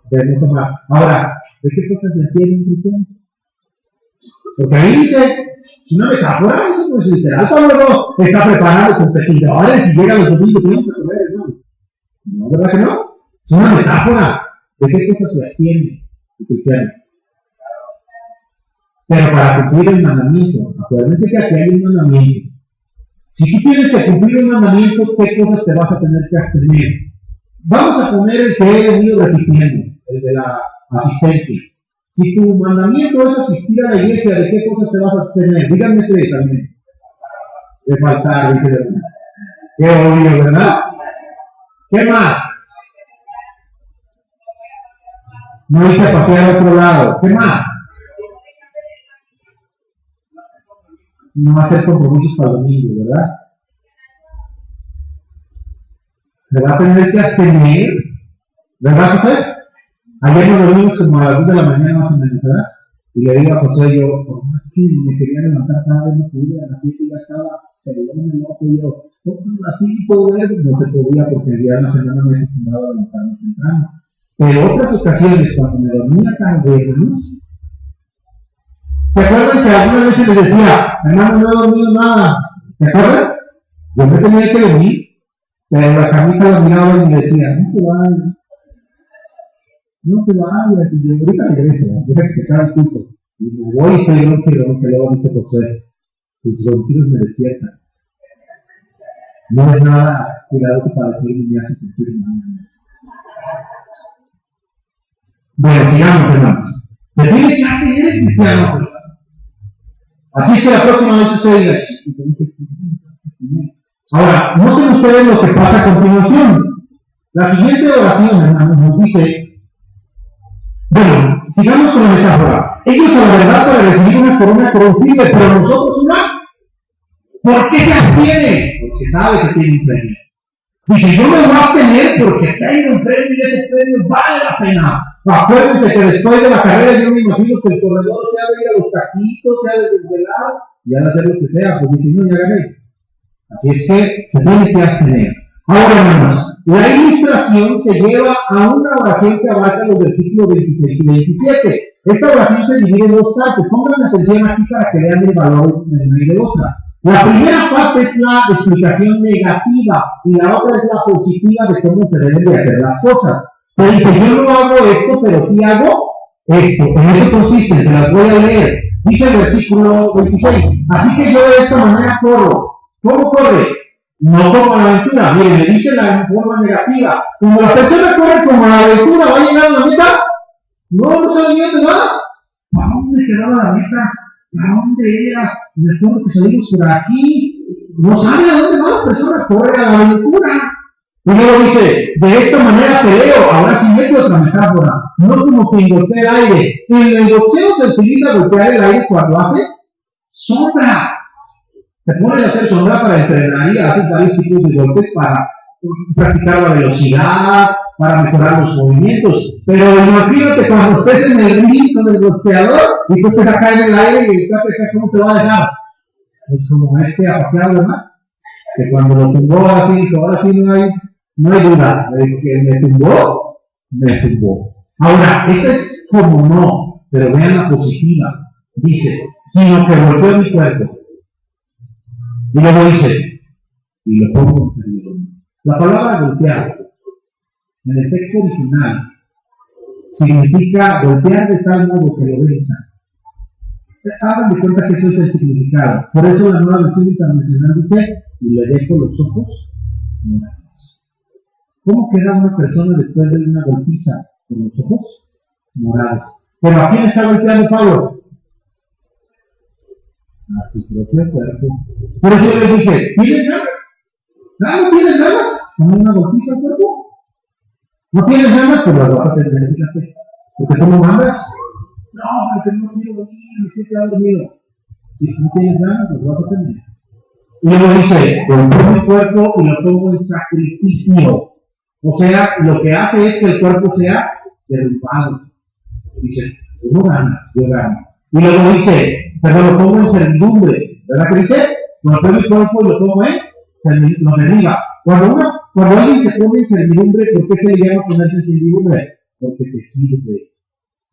Debemos tomar. Ahora, ¿de qué cosas se hacían en un cristiano? Porque ahí dice, una metáfora, eso no es literal. Pablo no está preparando competidores y llega los domingos y vamos a comer, hermanos. No, ¿verdad que no? Es una metáfora. ¿De qué cosas se hacían en un cristiano? Pero para cumplir el mandamiento, acuérdense que aquí hay un mandamiento. Si tú tienes que cumplir un mandamiento, ¿qué cosas te vas a tener que abstener? Vamos a poner el que he venido repitiendo, el de la asistencia. Si tu mandamiento es asistir a la iglesia, ¿de qué cosas te vas a abstener? Díganme tres al menos. De faltar, dice el hermano. Qué obvio, ¿verdad? ¿Qué más? No irse a pasear a otro lado. ¿Qué más? No hacer compromisos para el domingo, ¿verdad? Se va a tener que abstener, ¿verdad, José? Ayer nos dormimos como a las 2 de la mañana más o menos, ¿verdad? Y le digo a José, yo, por más que me quería levantar tarde, no pude, a las 7 ya estaba, pero yo me loco, yo, así puedo ver, no se podía porque ya una semana me he acostumbrado a levantarme temprano. Pero otras ocasiones, cuando me dormía tarde, hermanos, ¿se acuerdan que algunas veces les decía, hermano, no he dormido nada? ¿Se acuerdan? Yo me tenía que dormir, pero la camita la miraba y me decía, no te vayas, y yo ahorita regreso, deja que se acabe el culto. Y me voy y estoy que luego dice José, tus ronquidos me despiertan. No es nada cuidadoso para decir ni me hace sentir mal. Bueno, sigamos, hermanos. Se tiene que hacer el cristiano, pues. Así es que la próxima vez usted diga, ahora, noten ustedes lo que pasa a continuación. La siguiente oración, hermanos, nos dice, bueno, sigamos con la metáfora. Ellos a la verdad para recibir una corona corruptible, pero nosotros una. ¿Por qué se abstiene? Porque sabe que tiene un premio. Dice, yo me voy a abstener porque tengo un premio y ese premio vale la pena. Acuérdense que después de la carrera yo me imagino que el corredor se ha de ir a los taquitos, se ha de desvelar y ha de hacer lo que sea, pues dice, no, ya gané. Así es que se tiene que abstener. Ahora, hermanos, la ilustración se lleva a una oración que abarca los versículos 26 y 27. Esta oración se divide en dos partes. Pongan atención aquí para que vean el valor de una y de otra. La primera parte es la explicación negativa y la otra es la positiva de cómo se deben de hacer las cosas. Se dice, yo no hago esto, pero sí hago esto. En eso consiste, se las voy a leer. Dice el versículo 26. Así que yo de esta manera corro. ¿Cómo corre? No como la aventura. Miren, le dice la forma negativa. Como la persona corre como la aventura, ¿va a llegar a la meta? No sabe bien de nada. ¿Para dónde quedaba la meta? ¿Para dónde era? Me acuerdo que salimos por aquí. No sabe a dónde va la persona, corre a la aventura. Y luego dice, de esta manera peleo. Ahora sí mete otra metáfora. No como que golpea el aire. En el boxeo se utiliza golpear el aire cuando haces sombra. Te pones a hacer sombra para entrenar y haces varios tipos de golpes para practicar la velocidad, para mejorar los movimientos. Pero imagínate cuando estés en el ring con el boxeador y tú estés acá en el aire y ¿cómo te va a dejar? Es como apaqueado, ¿verdad? Que cuando lo tumbó así, ahora sí no hay duda. El que me tumbó. Ahora, esa es como no, pero vean la positiva. Dice, sino que golpeó mi cuerpo. Y luego dice, y lo pongo en serio. La palabra golpear, en el texto original, significa golpear de tal modo que lo venza. Hagan de cuenta que eso es el significado. Por eso la nueva versión internacional dice, y le dejo los ojos morados. ¿Cómo queda una persona después de una golpiza con los ojos morados? Pero ¿a quién está golpeando Pablo? A su propio cuerpo. Por eso yo le dije, ¿tienes ganas? ¿No tienes ganas? ¿Poner una golpiza al cuerpo? ¿No tienes ganas? Pues las vas a tener, fíjate. ¿Porque tú no mandas? No, porque no quiero dormir, me quiero quedar dormido. Si no tienes ganas, pues vas a tener. Y luego dice, golpeo mi cuerpo y lo pongo en sacrificio. O sea, lo que hace es que el cuerpo sea derrumbado. Dice, tú no ganas, yo gano. Y luego dice, pero lo pongo en servidumbre. ¿Verdad que dice? Golpeo mi cuerpo y lo pongo lo derriba. Cuando alguien se pone en servidumbre, ¿por qué se le llama ponerse en servidumbre? Porque te sirve.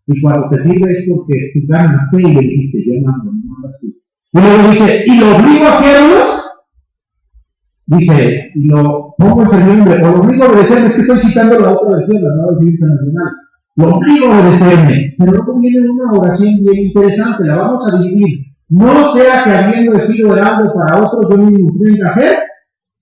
Y cuando te sirve es porque tú ganaste y le dijiste, yo mando, no mandas tú. Y luego dice, ¿y lo obligo a quedarlos? Dice, y lo pongo en servidumbre, o lo obligo a obedecerme, es que estoy citando la otra versión, la nueva versión internacional. Lo obligo a obedecerme. Pero luego viene una oración bien interesante, la vamos a dividir. No sea que habiendo sido heraldo para otros, yo mismo tenga que ser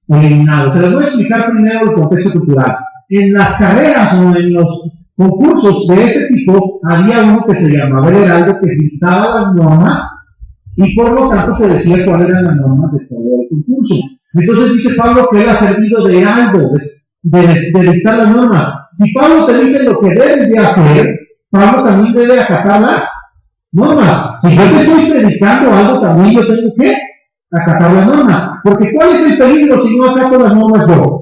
eliminado. Se les voy a explicar primero el contexto cultural. En las carreras o en los concursos de este tipo, había uno que se llamaba el heraldo, que citaba las normas y por lo tanto te decía cuáles eran las normas de todo el concurso. Entonces dice Pablo que él ha servido de heraldo, de dictar las normas. Si Pablo te dice lo que debes de hacer, Pablo también debe acatar las normas. Si yo te estoy predicando algo, también yo tengo que acatar las normas. Porque ¿cuál es el peligro si no acato las normas yo?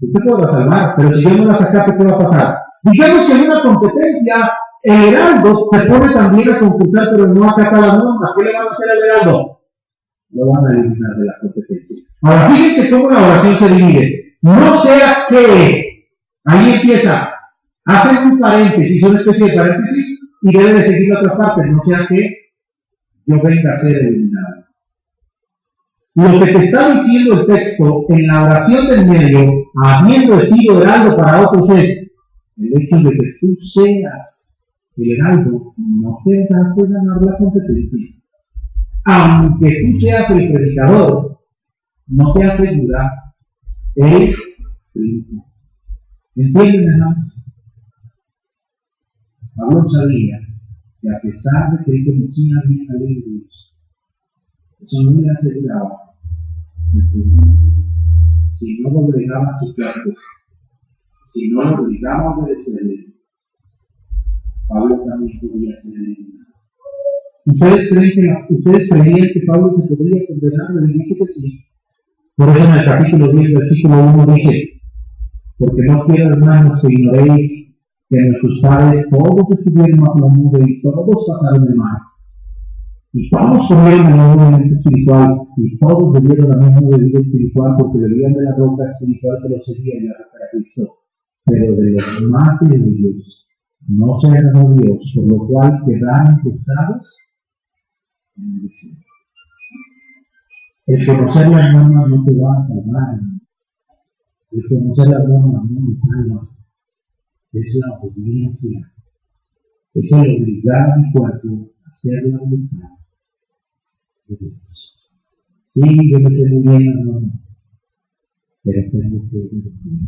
Usted podrá salvar, pero si yo no las acato, ¿qué va a pasar? Digamos que en una competencia, el heraldo se pone también a concursar, pero no acata las normas. ¿Qué le van a hacer al heraldo? Lo van a eliminar de la competencia. Ahora, fíjense cómo la oración se divide. No sea que, ahí empieza, hacen un paréntesis, una especie de paréntesis, y debe de seguir la otra parte, no sea que yo venga a ser eliminado. Lo que te está diciendo el texto en la oración del medio, habiendo sido heraldo para otros, es el hecho de que tú seas el heraldo, no te hace ganar la competencia. Aunque tú seas el predicador, no te asegura el triunfo. ¿Entienden, hermanos? Pablo sabía que a pesar de que él conocía bien la ley de Dios, eso no le aseguraba el triunfo. Si no lo obligaba a su cuerpo, si no lo obligaba a obedecerle, Pablo también podía ser eliminado. ¿Ustedes creían que Pablo se podría condenar? Le dice que sí. Por eso en el capítulo 10, versículo 1 dice, porque no quiero, hermanos, que ignoréis que nuestros padres todos estuvieron bajo la nube y todos pasaron de mar. Y todos comieron el mismo alimento espiritual y todos bebieron la misma bebida espiritual porque bebían de la roca espiritual que los seguía y la roca era Cristo. Pero de los más de ellos no se agradó Dios, por lo cual quedaron frustrados en el desierto. El conocer las normas no te va a salvar. El conocer las normas no me salva. Es la obediencia. Es el obligar a mi cuerpo a hacer la voluntad de Dios. Sí, yo me sé muy bien las normas, pero tengo que obedecer.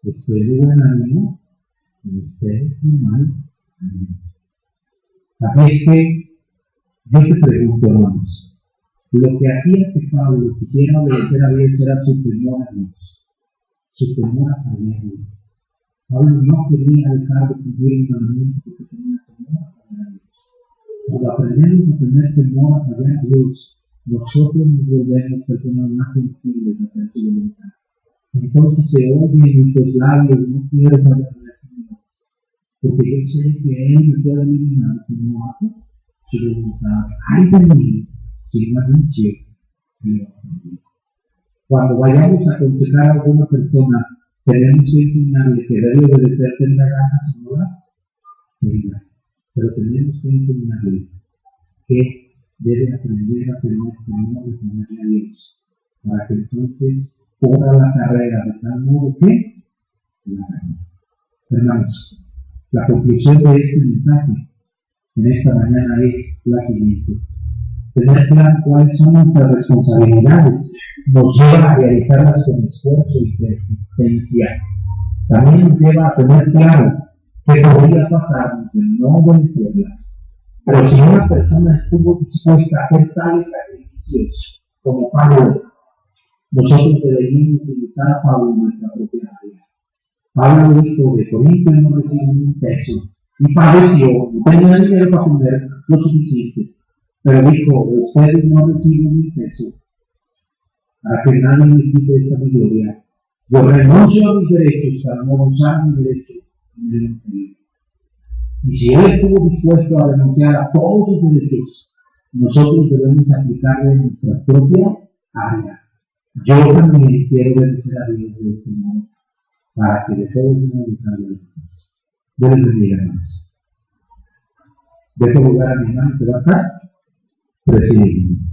Estoy de buen ánimo y esté de mal ánimo. Así es que yo te pregunto, hermanos, lo que hacía que Pablo quisiera obedecer a Dios era su temor a Dios, su temor a fallarle. Pablo no quería dejar de cumplir el mandamiento porque tenía temor a fallar a Dios. Cuando aprendemos a tener temor a fallar a Dios, nosotros nos volvemos personas más sensibles a hacer su voluntad. Entonces se oye en nuestros labios, no quiero fallar al Señor, porque yo sé que Él me puede eliminar si no hago su voluntad. Ay de mí, si no anuncio mi voluntad. Cuando vayamos a aconsejar a alguna persona, tenemos que enseñarle que debe obedecer, tenga ganas o no las tenga. Pero tenemos que enseñarle que debe aprender a tener temor de temerle a Dios, para que entonces corra la carrera de tal modo que la gane. Hermanos, la conclusión de este mensaje en esta mañana es la siguiente. Tener claro cuáles son nuestras responsabilidades nos lleva a realizarlas con esfuerzo y persistencia. También nos lleva a tener claro que podría pasarnos de no obedecerlas. Pero si una persona estuvo dispuesta a hacer tales sacrificios como Pablo, nosotros deberíamos imitar a Pablo en nuestra propia área. Pablo dijo: de Corinto no recibo ni un peso, y padeció, no tenía dinero para comer lo suficiente, pero dijo: de ustedes no recibo ni un peso, para que nadie me quite esta mi gloria. Yo renuncio a mis derechos para no usar mi derecho en el evangelio. Y si él estuvo dispuesto a renunciar a todos sus derechos, nosotros debemos aplicarlo en nuestra propia área. Yo también quiero obedecer a Dios de este modo, para que de todos modos salga Dios. Dios les bendiga, hermanos. Dejo lugar a mi hermano que va a estar presidiendo.